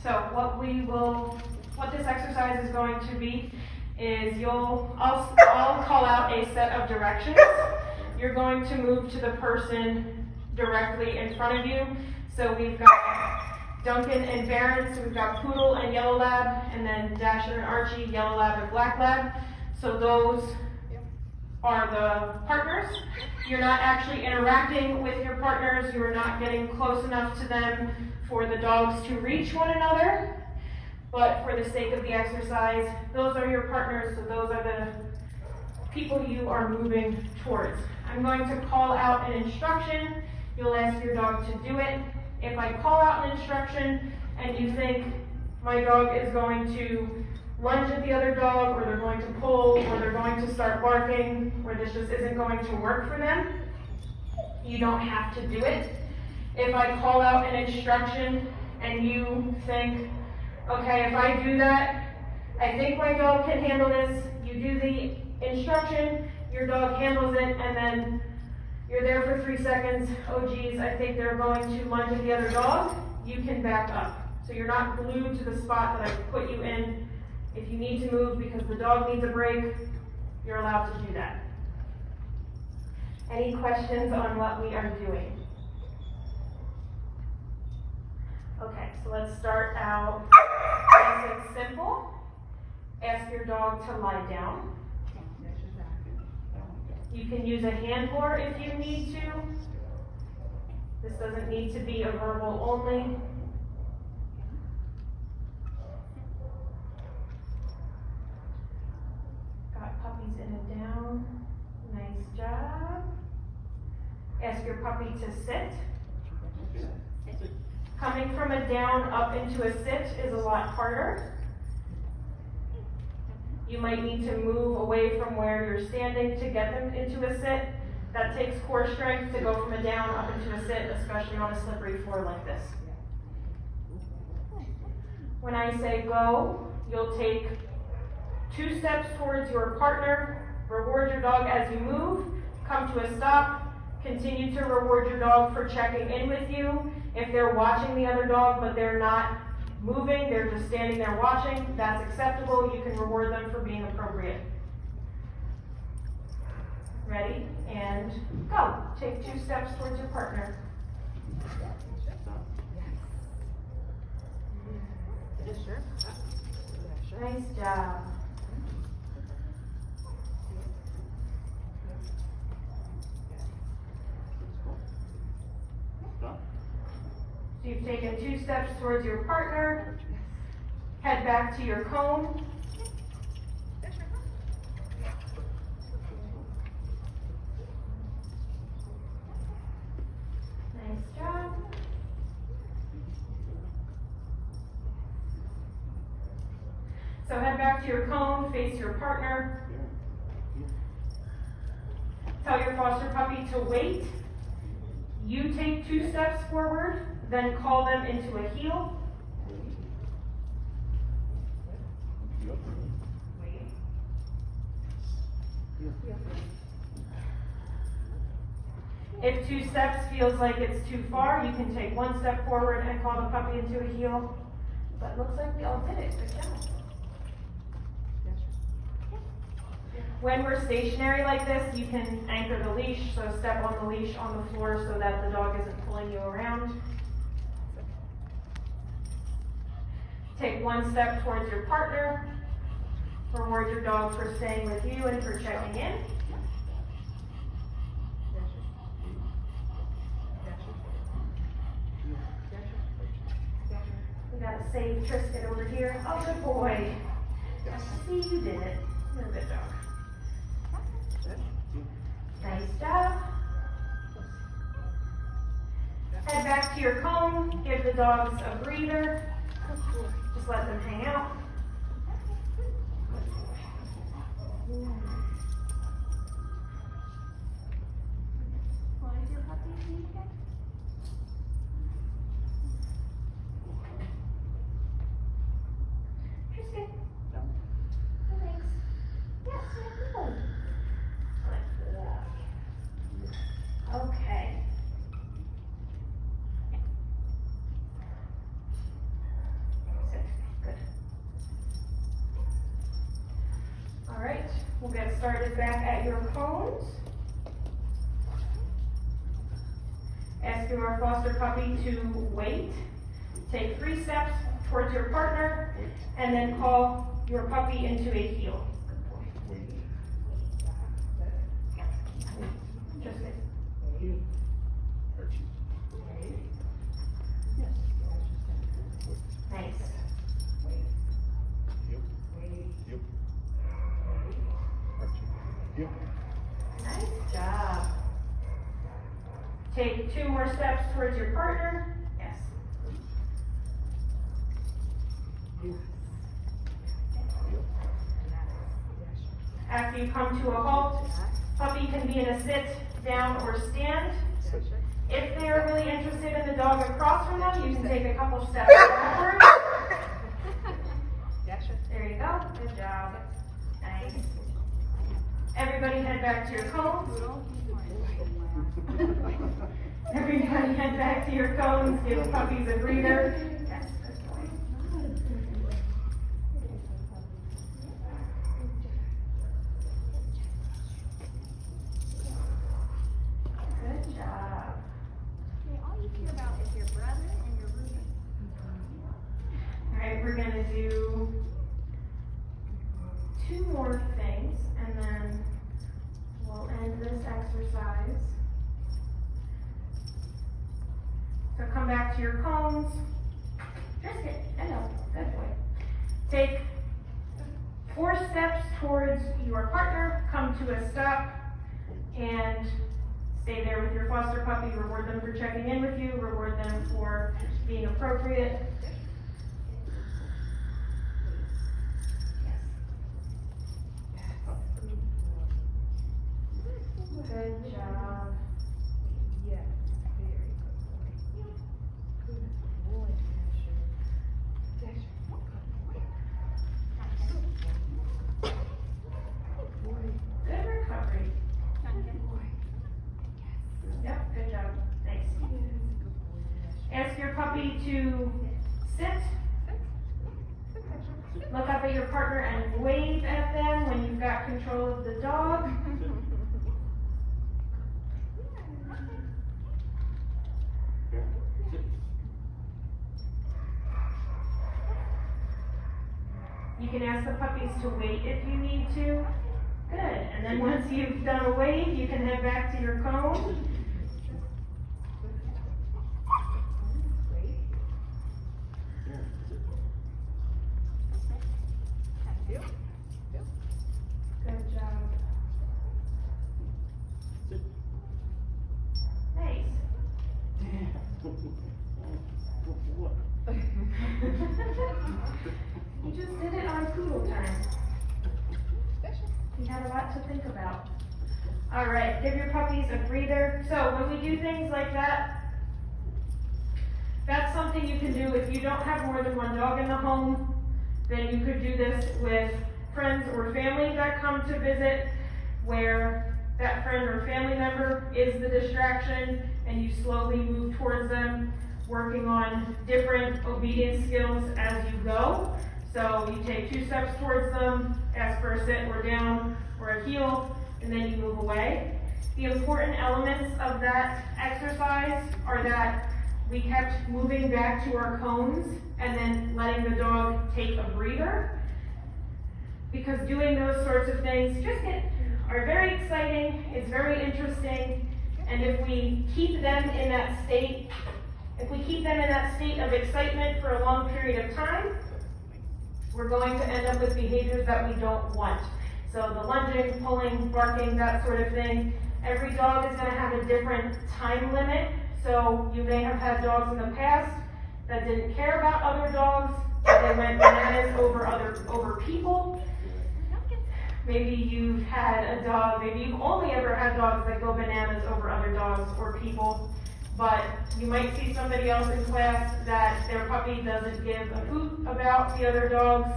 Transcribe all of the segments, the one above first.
So what this exercise is going to be is I'll call out a set of directions. You're going to move to the person directly in front of you. So we've got Duncan and Baron, so we've got Poodle and Yellow Lab, and then Dasher and Archie, Yellow Lab and Black Lab. So those are the partners. You're not actually interacting with your partners. You are not getting close enough to them for the dogs to reach one another. But for the sake of the exercise, those are your partners, so those are the people you are moving towards. I'm going to call out an instruction. You'll ask your dog to do it. If I call out an instruction and you think my dog is going to lunge at the other dog, or they're going to pull, or they're going to start barking, or this just isn't going to work for them, you don't have to do it. If I call out an instruction and you think, okay, if I do that, I think my dog can handle this, you do the instruction, your dog handles it, and then you're there for 3 seconds, oh geez, I think they're going to lunge at the other dog, you can back up. So you're not glued to the spot that I put you in. If you need to move because the dog needs a break, you're allowed to do that. Any questions on what we are doing? Okay, so let's start out nice and simple. Ask your dog to lie down. You can use a hand lure if you need to. This doesn't need to be a verbal only. Got puppies in and down. Nice job. Ask your puppy to sit. Coming from a down up into a sit is a lot harder. You might need to move away from where you're standing to get them into a sit. That takes core strength to go from a down up into a sit, especially on a slippery floor like this. When I say go, you'll take 2 steps towards your partner, reward your dog as you move, come to a stop, continue to reward your dog for checking in with you. If they're watching the other dog but they're not moving, they're just standing there watching, that's acceptable. You can reward them for being appropriate. Ready? And go. Take 2 steps towards your partner. Nice job. So you've taken 2 steps towards your partner. Head back to your cone. Nice job. So head back to your cone, face your partner. Tell your foster puppy to wait. You take 2 steps forward, then call them into a heel. If 2 steps feels like it's too far, you can take 1 step forward and call the puppy into a heel. But looks like we all did it. Good job. When we're stationary like this, you can anchor the leash, so step on the leash on the floor so that the dog isn't pulling you around. Take 1 step towards your partner. Reward your dog for staying with you and for checking in. We gotta save Tristan over here. Oh, good boy. I see you did it. You're a good dog. Nice job. Head back to your cone. Give the dogs a breather. Just let them hang out. Why is your puppy sleeping? Tristan. No. Thanks. Yes, good. Okay. We'll get started back at your cones. Ask your foster puppy to wait. Take 3 steps towards your partner, and then call your puppy into a heel. Just it. Nice. Nice job. Take 2 more steps towards your partner. Yes. After you come to a halt, puppy can be in a sit, down, or stand. If they are really interested in the dog across from them, you can take a couple steps forward. There you go. Good job. Nice. Everybody head back to your cones. Everybody head back to your cones. Give puppies a breather. Yes, good boy. Good job. Okay, all you care about is your brother and your roommate. All right, we're gonna do 2 more things, and then we'll end this exercise. So come back to your cones. Just it. Hello. Good boy. Take 4 steps towards your partner. Come to a stop and stay there with your foster puppy. Reward them for checking in with you. Reward them for being appropriate. Good job. Yes, very good boy. Good boy. Good recovery. Yep, good job. Nice. Ask your puppy to sit. Look up at your partner and wave at them when you've got control of the dog. You can ask the puppies to wait if you need to. Good. And then once you've done a wave, you can head back to your cone. Good job. Nice. You just did it on poodle time. You had a lot to think about. All right, give your puppies a breather. So when we do things like that, that's something you can do if you don't have more than 1 dog in the home. Then you could do this with friends or family that come to visit, where that friend or family member is the distraction and you slowly move towards them, working on different obedience skills as you go. So you take 2 steps towards them, ask for a sit or down or a heel, and then you move away. The important elements of that exercise are that we kept moving back to our cones and then letting the dog take a breather. Because doing those sorts of things are very exciting, it's very interesting, and if we keep them in that state of excitement for a long period of time, we're going to end up with behaviors that we don't want. So the lunging, pulling, barking, that sort of thing. Every dog is going to have a different time limit. So you may have had dogs in the past that didn't care about other dogs. They went bananas over people. Maybe you've had a dog, maybe you've only ever had dogs that go bananas over other dogs or people. But you might see somebody else in class that their puppy doesn't give a hoot about the other dogs.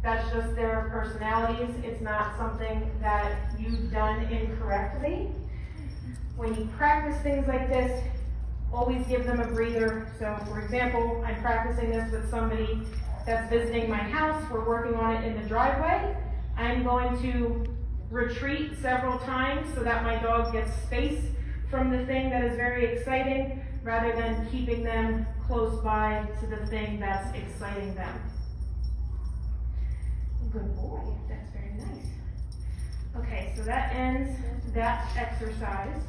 That's just their personalities. It's not something that you've done incorrectly. When you practice things like this, always give them a breather. So for example, I'm practicing this with somebody that's visiting my house. We're working on it in the driveway. I'm going to retreat several times so that my dog gets space from the thing that is very exciting, rather than keeping them close by to the thing that's exciting them. Good boy, that's very nice. Okay, so that ends that exercise.